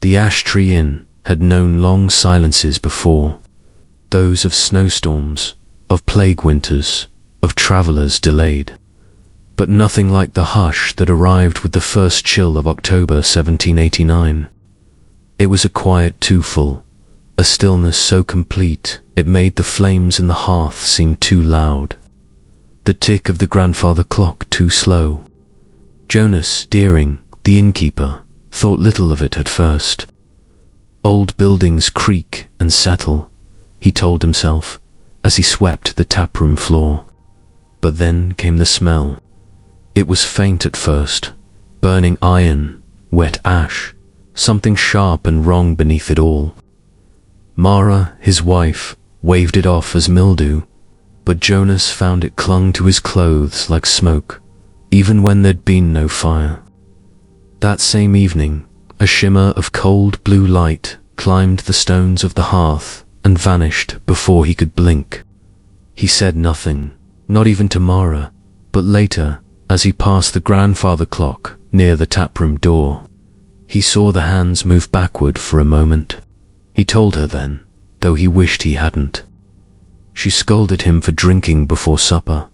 The Ash Tree Inn had known long silences before, those of snowstorms, of plague winters, of travelers delayed, but nothing like the hush that arrived with the first chill of October 1789. It was a quiet too full, a stillness so complete it made the flames in the hearth seem too loud, the tick of the grandfather clock too slow. Jonas Deering, the innkeeper, thought little of it at first. Old buildings creak and settle, he told himself, as he swept the taproom floor. But then came the smell. It was faint at first, burning iron, wet ash, something sharp and wrong beneath it all. Mara, his wife, waved it off as mildew, but Jonas found it clung to his clothes like smoke, even when there'd been no fire. That same evening, a shimmer of cold blue light climbed the stones of the hearth and vanished before he could blink. He said nothing, not even to Mara, but later, as he passed the grandfather clock near the taproom door, he saw the hands move backward for a moment. He told her then, though he wished he hadn't. She scolded him for drinking before supper,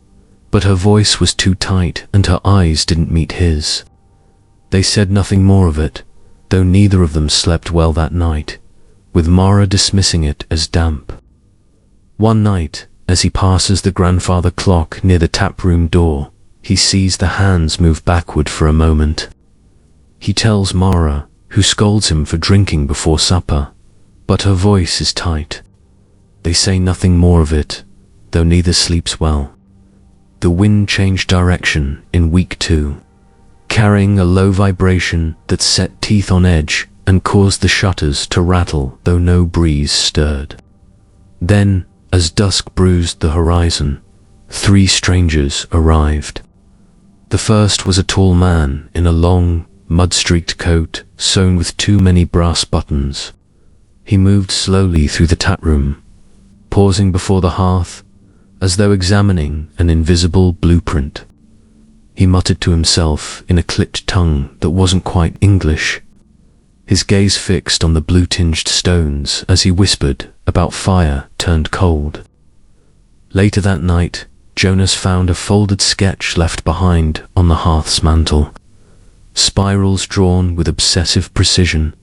but her voice was too tight and her eyes didn't meet his. They said nothing more of it, though neither of them slept well that night, with Mara dismissing it as damp. One night, as he passes the grandfather clock near the taproom door, he sees the hands move backward for a moment. He tells Mara, who scolds him for drinking before supper, but her voice is tight. They say nothing more of it, though neither sleeps well. The wind changed direction in week 2, carrying a low vibration that set teeth on edge and caused the shutters to rattle though no breeze stirred. Then, as dusk bruised the horizon, 3 strangers arrived. The first was a tall man in a long, mud-streaked coat sewn with too many brass buttons. He moved slowly through the taproom, pausing before the hearth, as though examining an invisible blueprint. He muttered to himself in a clipped tongue that wasn't quite English, his gaze fixed on the blue-tinged stones as he whispered about fire turned cold. Later that night, Jonas found a folded sketch left behind on the hearth's mantel, spirals drawn with obsessive precision,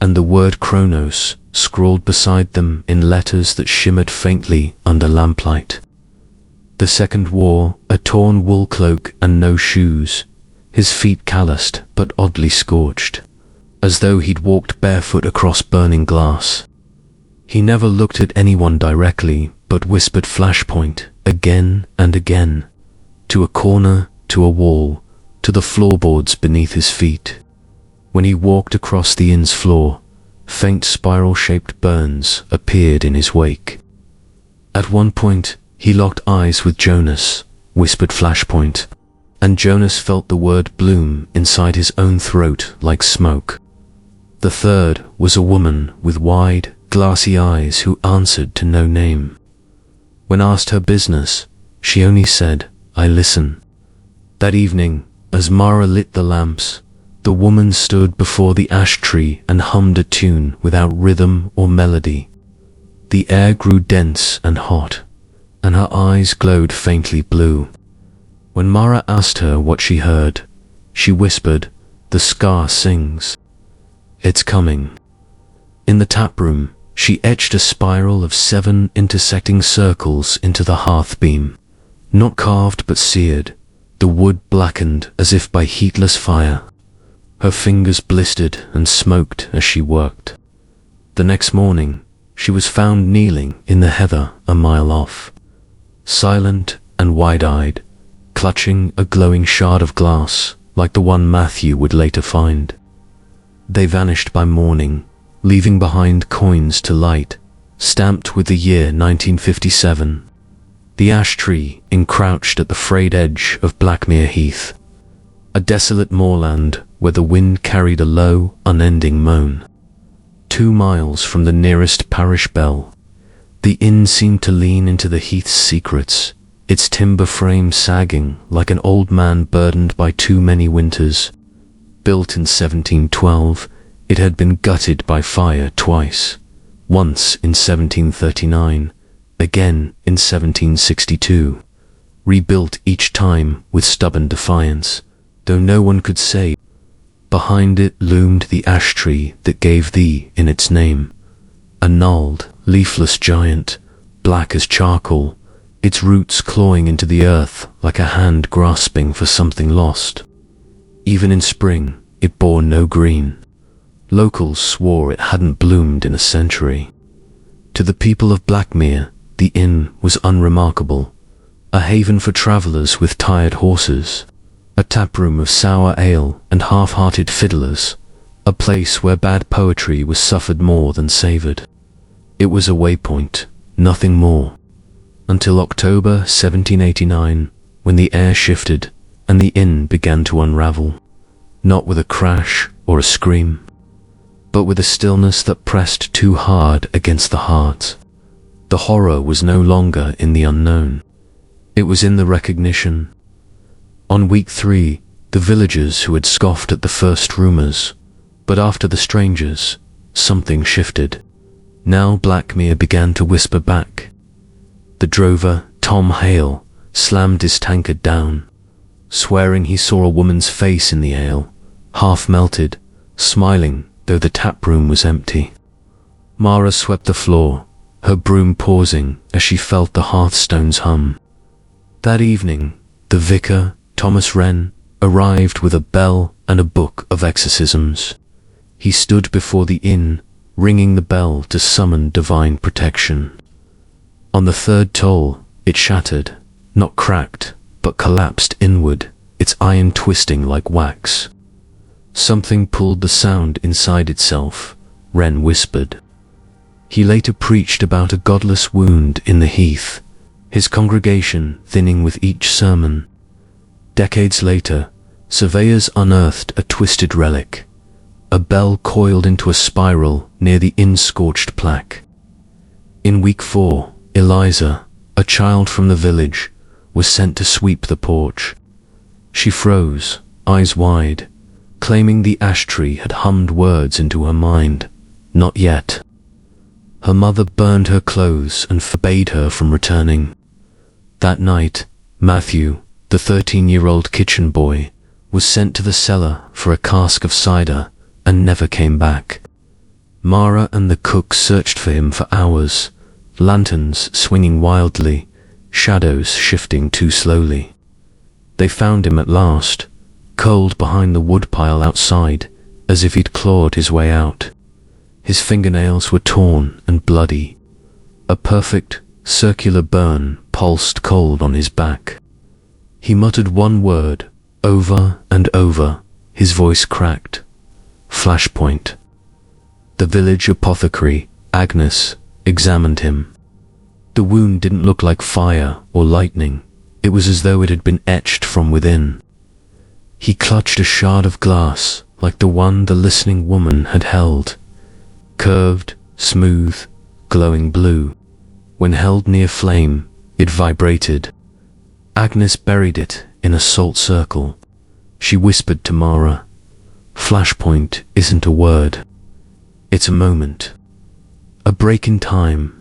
and the word Kronos scrawled beside them in letters that shimmered faintly under lamplight. The second wore a torn wool cloak and no shoes, his feet calloused but oddly scorched, as though he'd walked barefoot across burning glass. He never looked at anyone directly, but whispered flashpoint again and again, to a corner, to a wall, to the floorboards beneath his feet. When he walked across the inn's floor, faint spiral-shaped burns appeared in his wake. At one point, he locked eyes with Jonas, whispered flashpoint, and Jonas felt the word bloom inside his own throat like smoke. The third was a woman with wide, glassy eyes who answered to no name. When asked her business, she only said, "I listen." That evening, as Mara lit the lamps, the woman stood before the ash tree and hummed a tune without rhythm or melody. The air grew dense and hot, and her eyes glowed faintly blue. When Mara asked her what she heard, she whispered, "The scar sings. It's coming." In the taproom, she etched a spiral of 7 intersecting circles into the hearth beam, not carved but seared, the wood blackened as if by heatless fire. Her fingers blistered and smoked as she worked. The next morning, she was found kneeling in the heather a mile off, silent and wide-eyed, clutching a glowing shard of glass like the one Matthew would later find. They vanished by morning, leaving behind coins to light, stamped with the year 1957. The ash tree encroached at the frayed edge of Blackmere Heath, a desolate moorland where the wind carried a low, unending moan. 2 miles from the nearest parish bell, the inn seemed to lean into the heath's secrets, its timber frame sagging like an old man burdened by too many winters. Built in 1712, It had been gutted by fire twice, once in 1739, again in 1762, rebuilt each time with stubborn defiance, though no one could say. Behind it loomed the ash tree that gave thee in its name, a gnarled, leafless giant, black as charcoal, its roots clawing into the earth like a hand grasping for something lost. Even in spring, it bore no green. Locals swore it hadn't bloomed in a century. To the people of Blackmere, the inn was unremarkable, a haven for travellers with tired horses, a taproom of sour ale and half-hearted fiddlers, a place where bad poetry was suffered more than savoured. It was a waypoint, nothing more, until October 1789, when the air shifted and the inn began to unravel, not with a crash or a scream, but with a stillness that pressed too hard against the heart. The horror was no longer in the unknown. It was in the recognition. On week 3, the villagers who had scoffed at the first rumours, but after the strangers, something shifted. Now Blackmere began to whisper back. The drover, Tom Hale, slammed his tankard down, swearing he saw a woman's face in the ale, half melted, smiling though the taproom was empty. Mara swept the floor, her broom pausing as she felt the hearthstones hum. That evening, the vicar, Thomas Wren, arrived with a bell and a book of exorcisms. He stood before the inn, ringing the bell to summon divine protection. On the third toll, it shattered, not cracked, but collapsed inward, its iron twisting like wax. Something pulled the sound inside itself, Wren whispered. He later preached about a godless wound in the heath, his congregation thinning with each sermon. Decades later, surveyors unearthed a twisted relic, a bell coiled into a spiral near the inn-scorched plaque. In week 4, Eliza, a child from the village, was sent to sweep the porch. She froze, eyes wide, claiming the ash tree had hummed words into her mind. Not yet. Her mother burned her clothes and forbade her from returning. That night, Matthew, the 13-year-old kitchen boy, was sent to the cellar for a cask of cider and never came back. Mara and the cook searched for him for hours, lanterns swinging wildly, shadows shifting too slowly. They found him at last, curled behind the woodpile outside, as if he'd clawed his way out. His fingernails were torn and bloody. A perfect, circular burn pulsed cold on his back. He muttered one word, over and over, his voice cracked. Flashpoint. The village apothecary, Agnes, examined him. The wound didn't look like fire or lightning. It was as though it had been etched from within. He clutched a shard of glass, like the one the listening woman had held. Curved, smooth, glowing blue. When held near flame, it vibrated. Agnes buried it in a salt circle. She whispered to Mara, "Flashpoint isn't a word. It's a moment. A break in time."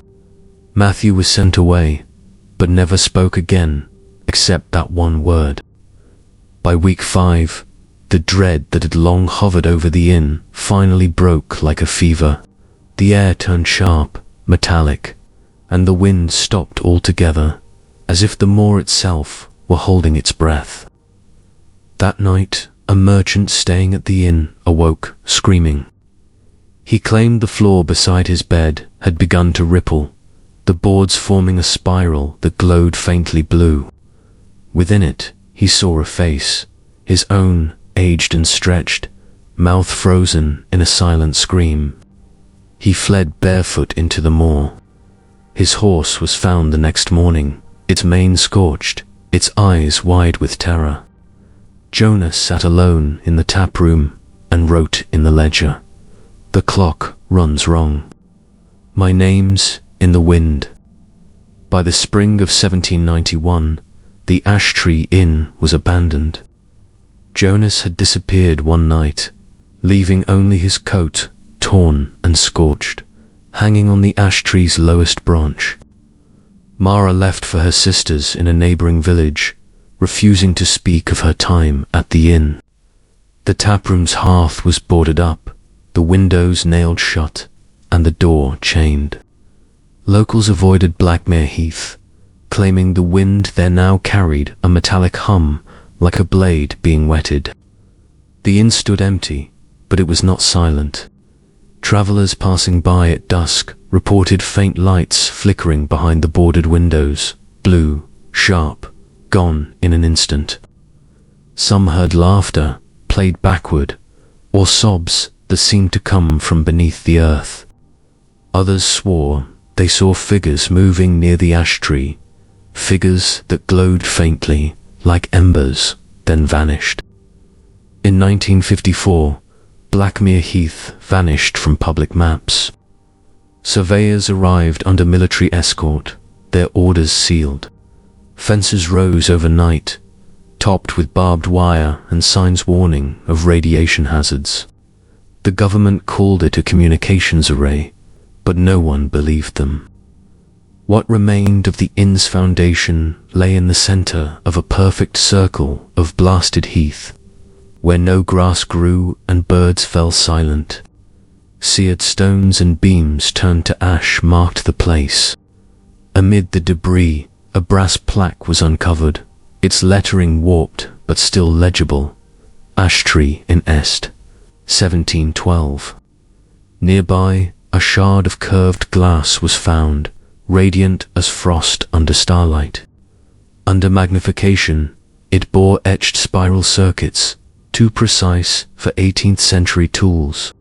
Matthew was sent away, but never spoke again, except that one word. By week 5, the dread that had long hovered over the inn finally broke like a fever. The air turned sharp, metallic, and the wind stopped altogether, as if the moor itself were holding its breath. That night, a merchant staying at the inn awoke, screaming. He claimed the floor beside his bed had begun to ripple, the boards forming a spiral that glowed faintly blue. Within it, he saw a face, his own, aged and stretched, mouth frozen in a silent scream. He fled barefoot into the moor. His horse was found the next morning, its mane scorched, its eyes wide with terror. Jonas sat alone in the tap room and wrote in the ledger, "The clock runs wrong. My name's in the wind." By the spring of 1791, the Ash Tree Inn was abandoned. Jonas had disappeared one night, leaving only his coat, torn and scorched, hanging on the ash tree's lowest branch. Mara left for her sisters in a neighboring village, refusing to speak of her time at the inn. The taproom's hearth was boarded up, the windows nailed shut, and the door chained. Locals avoided Blackmere Heath, claiming the wind there now carried a metallic hum like a blade being whetted. The inn stood empty, but it was not silent. Travellers passing by at dusk reported faint lights flickering behind the boarded windows, blue, sharp, gone in an instant. Some heard laughter, played backward, or sobs that seemed to come from beneath the earth. Others swore they saw figures moving near the ash tree, figures that glowed faintly, like embers, then vanished. In 1954, Blackmere Heath vanished from public maps. Surveyors arrived under military escort, their orders sealed. Fences rose overnight, topped with barbed wire and signs warning of radiation hazards. The government called it a communications array, but no one believed them. What remained of the inn's foundation lay in the center of a perfect circle of blasted heath, where no grass grew and birds fell silent. Seared stones and beams turned to ash marked the place. Amid the debris, a brass plaque was uncovered, its lettering warped but still legible. Ash tree in Est, 1712. Nearby, a shard of curved glass was found, radiant as frost under starlight. Under magnification, it bore etched spiral circuits, too precise for 18th century tools.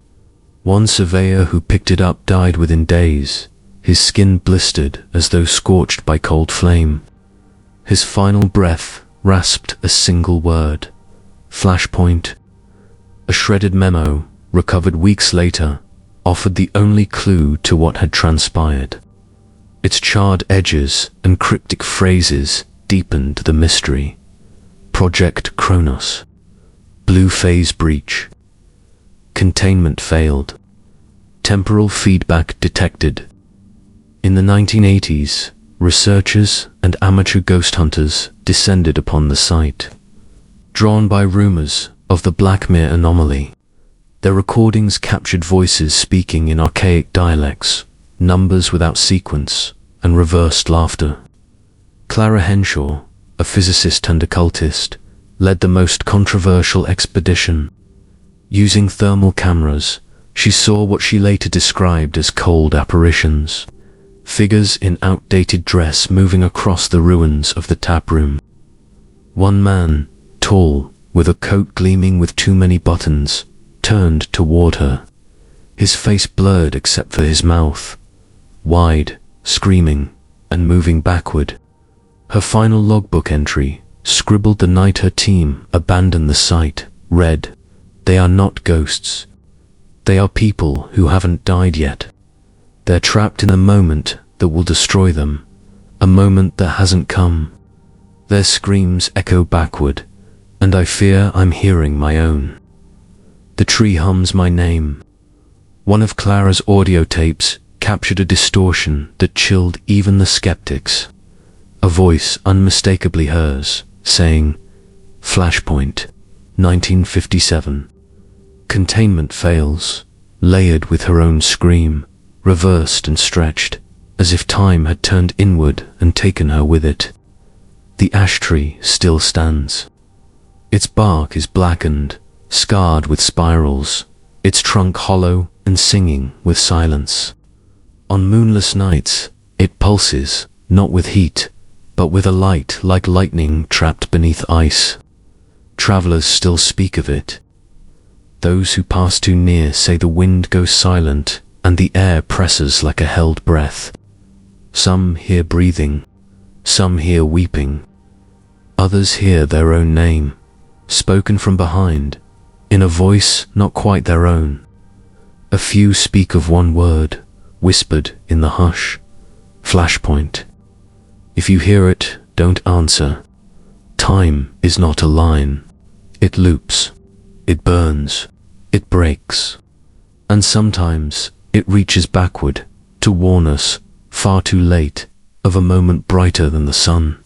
One surveyor who picked it up died within days, his skin blistered as though scorched by cold flame. His final breath rasped a single word: flashpoint. A shredded memo, recovered weeks later, offered the only clue to what had transpired. Its charred edges and cryptic phrases deepened the mystery. Project Kronos. Blue phase breach. Containment failed. Temporal feedback detected. In the 1980s, researchers and amateur ghost hunters descended upon the site. Drawn by rumors of the Blackmere anomaly, their recordings captured voices speaking in archaic dialects, numbers without sequence, and reversed laughter. Clara Henshaw, a physicist and occultist, led the most controversial expedition. Using thermal cameras, she saw what she later described as cold apparitions, figures in outdated dress moving across the ruins of the taproom. One man, tall, with a coat gleaming with too many buttons, turned toward her, his face blurred except for his mouth, wide, screaming, and moving backward. Her final logbook entry, scribbled the night her team abandoned the site, read, "They are not ghosts. They are people who haven't died yet. They're trapped in a moment that will destroy them, a moment that hasn't come." Their screams echo backward, and I fear I'm hearing my own. The tree hums my name. One of Clara's audio tapes captured a distortion that chilled even the skeptics. A voice unmistakably hers, saying, "Flashpoint, 1957. Containment fails," layered with her own scream, reversed and stretched, as if time had turned inward and taken her with it. The ash tree still stands. Its bark is blackened, scarred with spirals, its trunk hollow and singing with silence. On moonless nights, it pulses, not with heat, but with a light like lightning trapped beneath ice. Travelers still speak of it. Those who pass too near say the wind goes silent and the air presses like a held breath. Some hear breathing, some hear weeping. Others hear their own name, spoken from behind, in a voice not quite their own. A few speak of one word, whispered in the hush: flashpoint. If you hear it, don't answer. Time is not a line. It loops. It burns. it breaks. And sometimes it reaches backward to warn us, far too late, of a moment brighter than the sun.